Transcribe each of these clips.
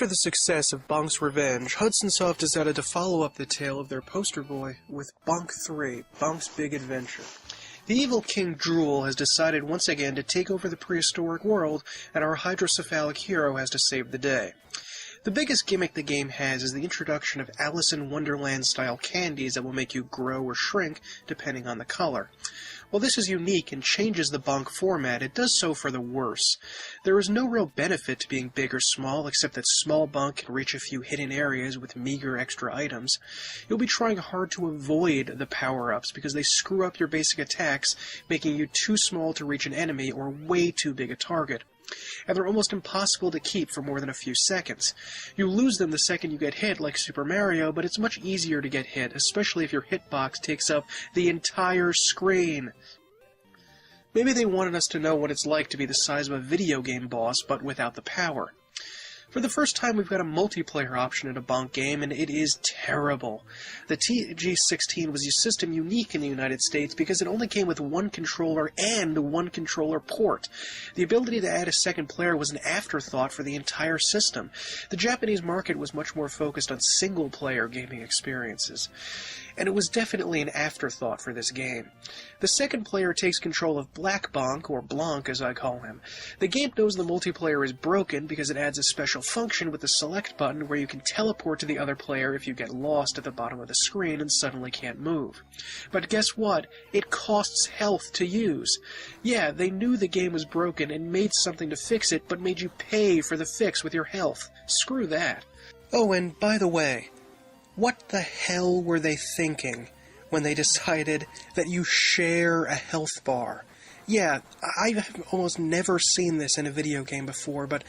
After the success of Bonk's Revenge, Hudson Soft decided to follow up the tale of their poster boy with Bonk 3, Bonk's Big Adventure. The evil King Drool has decided once again to take over the prehistoric world, and our hydrocephalic hero has to save the day. The biggest gimmick the game has is the introduction of Alice in Wonderland-style candies that will make you grow or shrink depending on the color. While this is unique and changes the Bonk format, it does so for the worse. There is no real benefit to being big or small, except that small Bonk can reach a few hidden areas with meager extra items. You'll be trying hard to avoid the power-ups because they screw up your basic attacks, making you too small to reach an enemy or way too big a target. And they're almost impossible to keep for more than a few seconds. You lose them the second you get hit, like Super Mario, but it's much easier to get hit, especially if your hitbox takes up the entire screen. Maybe they wanted us to know what it's like to be the size of a video game boss, but without the power. For the first time, we've got a multiplayer option in a Bonk game, and it is terrible. The TG16 was a system unique in the United States because it only came with one controller and one controller port. The ability to add a second player was an afterthought for the entire system. The Japanese market was much more focused on single-player gaming experiences, and it was definitely an afterthought for this game. The second player takes control of Black Bonk, or Blanc as I call him. The game knows the multiplayer is broken because it adds a special function with the select button where you can teleport to the other player if you get lost at the bottom of the screen and suddenly can't move. But guess what? It costs health to use. Yeah, they knew the game was broken and made something to fix it, but made you pay for the fix with your health. Screw that. Oh, and by the way, what the hell were they thinking when they decided that you share a health bar? Yeah, I've almost never seen this in a video game before, but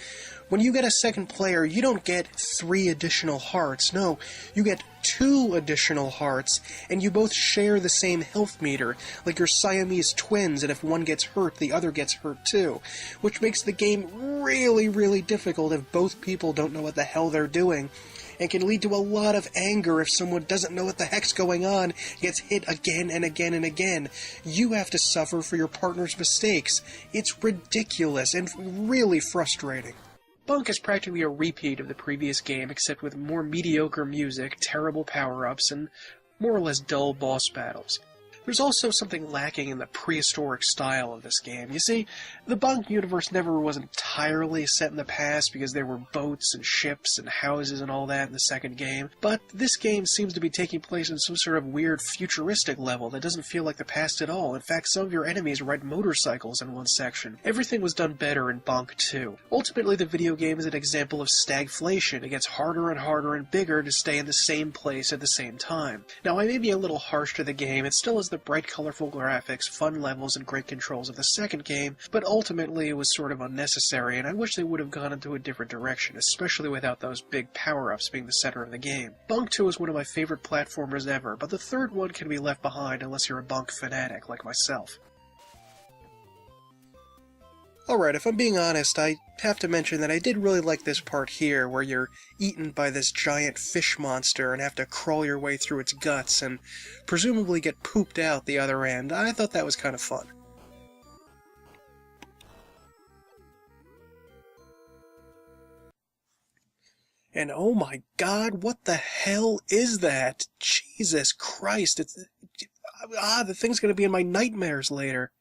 when you get a second player, you don't get 3 additional hearts. No, you get 2 additional hearts, and you both share the same health meter, like you're Siamese twins, and if one gets hurt, the other gets hurt too, which makes the game really, really difficult if both people don't know what the hell they're doing, and can lead to a lot of anger if someone doesn't know what the heck's going on, gets hit again and again and again. You have to suffer for your partner's mistakes. It's ridiculous and really frustrating. Bonk is practically a repeat of the previous game, except with more mediocre music, terrible power-ups, and more or less dull boss battles. There's also something lacking in the prehistoric style of this game. You see, the Bonk universe never was entirely set in the past because there were boats and ships and houses and all that in the second game, but this game seems to be taking place in some sort of weird futuristic level that doesn't feel like the past at all. In fact, some of your enemies ride motorcycles in one section. Everything was done better in Bonk 2. Ultimately, the video game is an example of stagflation. It gets harder and harder and bigger to stay in the same place at the same time. Now, I may be a little harsh to the game. It still has the bright, colorful graphics, fun levels, and great controls of the second game, but ultimately it was sort of unnecessary, and I wish they would have gone into a different direction, especially without those big power-ups being the center of the game. Bonk 2 is one of my favorite platformers ever, but the third one can be left behind unless you're a Bonk fanatic like myself. Alright, if I'm being honest, I have to mention that I did really like this part here, where you're eaten by this giant fish monster and have to crawl your way through its guts and presumably get pooped out the other end. I thought that was kind of fun. And oh my god, what the hell is that? Jesus Christ, the thing's gonna be in my nightmares later.